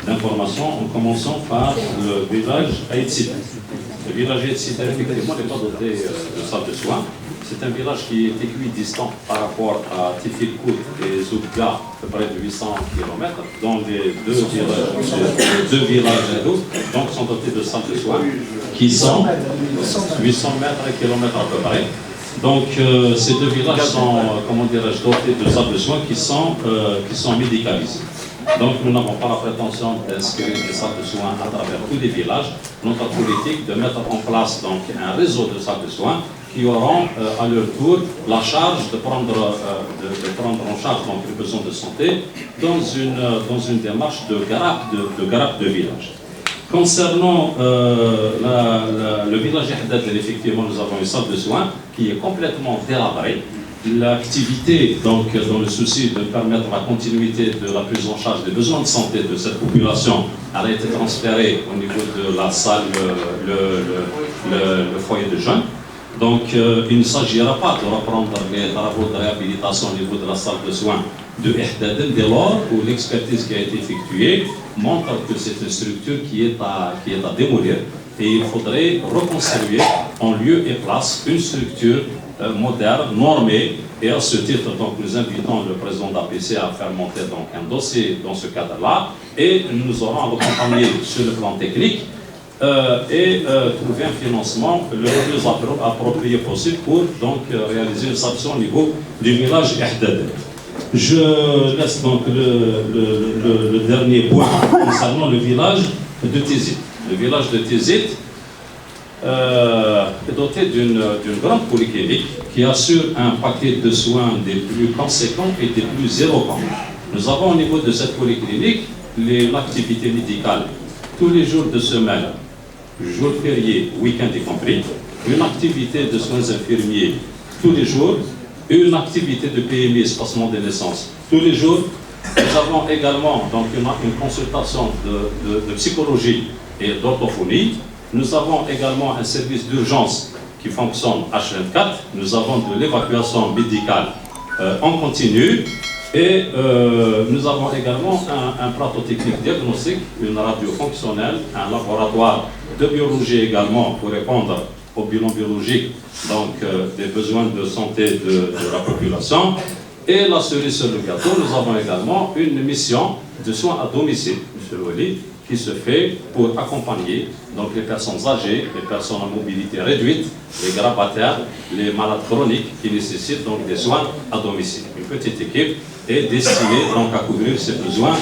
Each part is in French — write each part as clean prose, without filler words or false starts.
D'information en commençant par le village Aït-Sida. Le village Aït-Sida, effectivement, n'est pas doté de salle de soins. C'est un village qui est équidistant par rapport à Tifilkout et Zoubga, à peu près de 800 km, dont les deux villages donc, sont dotés de salles de soins qui sont 800 mètres et kilomètres à peu près. Donc ces deux villages sont, comment dirais-je, dotés de salles de soins qui sont médicalisées. Donc nous n'avons pas la prétention d'inscrire des salles de soins à travers tous les villages. Notre politique de mettre en place donc, un réseau de salles de soins qui auront à leur tour la charge de prendre en charge donc, les besoins de santé dans une démarche de garab de village. Concernant le village Ihdadel, effectivement, nous avons une salle de soins qui est complètement délabrée. L'activité, donc, dans le souci de permettre la continuité de la prise en charge des besoins de santé de cette population, elle a été transférée au niveau de la salle, le foyer de jeunes. Donc, il ne s'agira pas de reprendre les travaux de réhabilitation au niveau de la salle de soins de Ihdadel dès lors où l'expertise qui a été effectuée montre que c'est une structure qui est à démolir et il faudrait reconstruire en lieu et place une structure moderne, normée, et à ce titre, donc, nous invitons le président de l'APC à faire monter donc, un dossier dans ce cadre-là et nous aurons à l'accompagner sur le plan technique et trouver un financement le plus approprié possible pour donc, réaliser une sanction au niveau du village Ihdadel. Je laisse donc le dernier point concernant le village de Tizit. Le village de Tizit est doté d'une grande polyclinique qui assure un paquet de soins des plus conséquents et des plus éloquents. Nous avons au niveau de cette polyclinique l'activité médicale tous les jours de semaine, jours fériés, week-end y compris, une activité de soins infirmiers tous les jours, une activité de PMI, espacement des naissances, tous les jours. Nous avons également donc, une consultation de psychologie et d'orthophonie. Nous avons également un service d'urgence qui fonctionne H24. Nous avons de l'évacuation médicale en continu. Et nous avons également un plateau technique diagnostique, une radio fonctionnelle, un laboratoire de biologie également pour répondre au bilan biologique donc, des besoins de santé de la population. Et la cerise sur le gâteau, nous avons également une mission de soins à domicile, M. Wali, qui se fait pour accompagner donc, les personnes âgées, les personnes à mobilité réduite, les grabataires, les malades chroniques qui nécessitent donc des soins à domicile. Une petite équipe est destinée donc, à couvrir ces besoins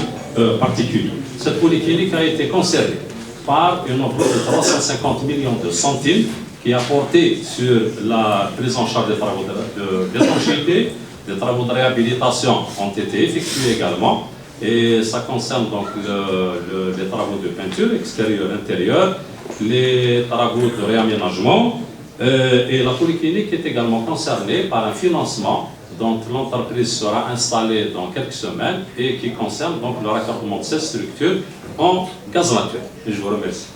particuliers. Cette polyclinique a été conservée par une enveloppe de 350 millions de centimes qui a porté sur la prise en charge des travaux d'étanchéité, des travaux de réhabilitation ont été effectués également. Et ça concerne donc les travaux de peinture extérieur-intérieur, les travaux de réaménagement et la polyclinique est également concernée par un financement dont l'entreprise sera installée dans quelques semaines et qui concerne donc le raccordement de cette structure en gaz naturel. Et je vous remercie.